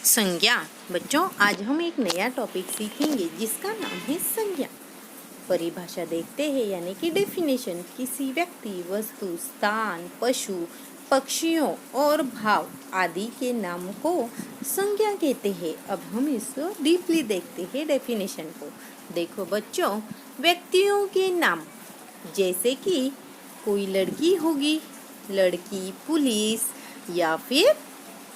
संज्ञा। बच्चों, आज हम एक नया टॉपिक सीखेंगे जिसका नाम है संज्ञा। परिभाषा देखते हैं, यानी कि डेफिनेशन। किसी व्यक्ति, वस्तु, स्थान, पशु, पक्षियों और भाव आदि के नाम को संज्ञा कहते हैं। अब हम इसको डीपली देखते हैं डेफिनेशन को। देखो बच्चों, व्यक्तियों के नाम, जैसे कि कोई लड़की होगी, लड़की, पुलिस या फिर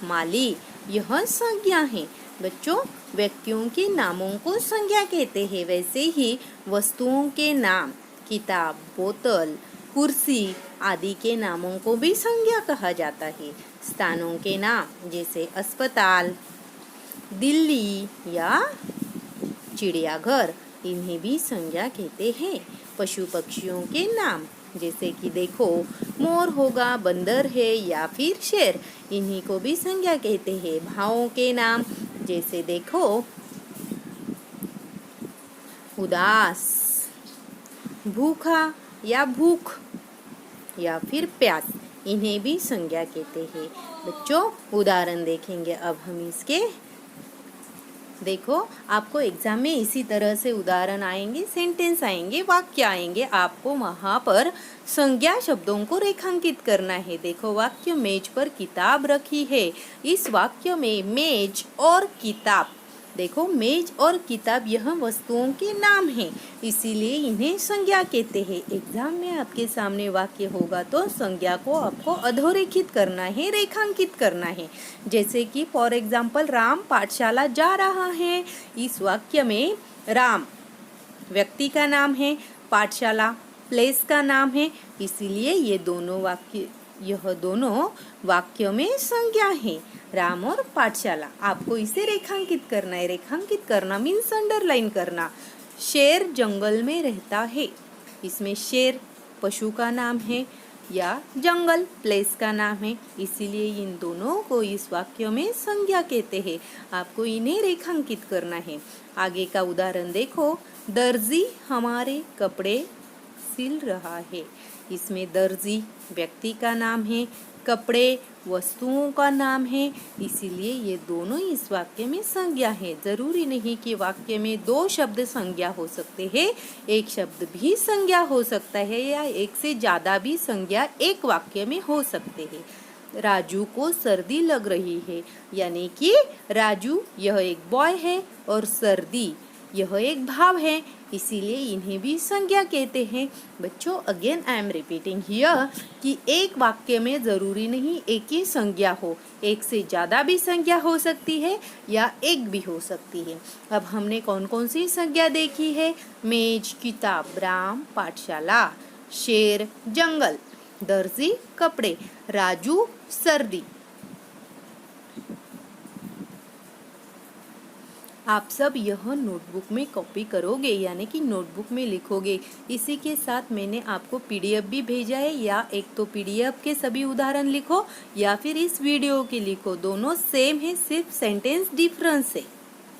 माली, यह संज्ञा है। बच्चों, व्यक्तियों के नामों को संज्ञा कहते हैं। वैसे ही वस्तुओं के नाम, किताब, बोतल, कुर्सी आदि के नामों को भी संज्ञा कहा जाता है। स्थानों के नाम, जैसे अस्पताल, दिल्ली या चिड़ियाघर, इन्हें भी संज्ञा कहते हैं। पशु पक्षियों के नाम, जैसे कि देखो मोर होगा, बंदर है या फिर शेर, इन्हीं को भी संज्ञा कहते हैं। भावों के नाम, जैसे देखो उदास, भूखा या भूख या फिर प्यास, इन्हें भी संज्ञा कहते हैं। बच्चों, उदाहरण देखेंगे अब हम इसके। देखो, आपको एग्जाम में इसी तरह से उदाहरण आएंगे, सेंटेंस आएंगे, वाक्य आएंगे। आपको वहाँ पर संज्ञा शब्दों को रेखांकित करना है। देखो, वाक्य, मेज पर किताब रखी है। इस वाक्य में मेज और किताब, देखो मेज और किताब यह वस्तुओं के नाम हैं, इसीलिए इन्हें संज्ञा कहते हैं। एग्जाम में आपके सामने वाक्य होगा तो संज्ञा को आपको अधोरेखित करना है, रेखांकित करना है। जैसे कि फॉर एग्जाम्पल, राम पाठशाला जा रहा है। इस वाक्य में राम व्यक्ति का नाम है, पाठशाला प्लेस का नाम है, इसीलिए यह दोनों वाक्यों में संज्ञा है, राम और पाठशाला। आपको इसे रेखांकित करना है। रेखांकित करना मीन्स अंडरलाइन करना। शेर जंगल में रहता है, इसमें शेर पशु का नाम है या जंगल प्लेस का नाम है, इसीलिए इन दोनों को इस वाक्य में संज्ञा कहते हैं। आपको इन्हें रेखांकित करना है। आगे का उदाहरण देखो, दर्जी हमारे कपड़े सिल रहा है। इसमें दर्जी व्यक्ति का नाम है, कपड़े वस्तुओं का नाम है, इसीलिए ये दोनों इस वाक्य में संज्ञा है। जरूरी नहीं कि वाक्य में दो शब्द संज्ञा हो सकते हैं, एक शब्द भी संज्ञा हो सकता है या एक से ज़्यादा भी संज्ञा एक वाक्य में हो सकते हैं। राजू को सर्दी लग रही है, यानी कि राजू यह एक बॉय है और सर्दी यह एक भाव है, इसीलिए इन्हें भी संज्ञा कहते हैं। बच्चों, again I am repeating here कि एक वाक्य में ज़रूरी नहीं एक ही संज्ञा हो, एक से ज़्यादा भी संज्ञा हो सकती है या एक भी हो सकती है। अब हमने कौन कौन सी संज्ञा देखी है? मेज, किताब, राम, पाठशाला, शेर, जंगल, दर्जी, कपड़े, राजू, सर्दी। आप सब यह नोटबुक में कॉपी करोगे, यानी कि नोटबुक में लिखोगे। इसी के साथ मैंने आपको पीडीएफ भी भेजा है, या एक तो पीडीएफ के सभी उदाहरण लिखो या फिर इस वीडियो के लिखो, दोनों सेम है, सिर्फ सेंटेंस डिफरेंस है।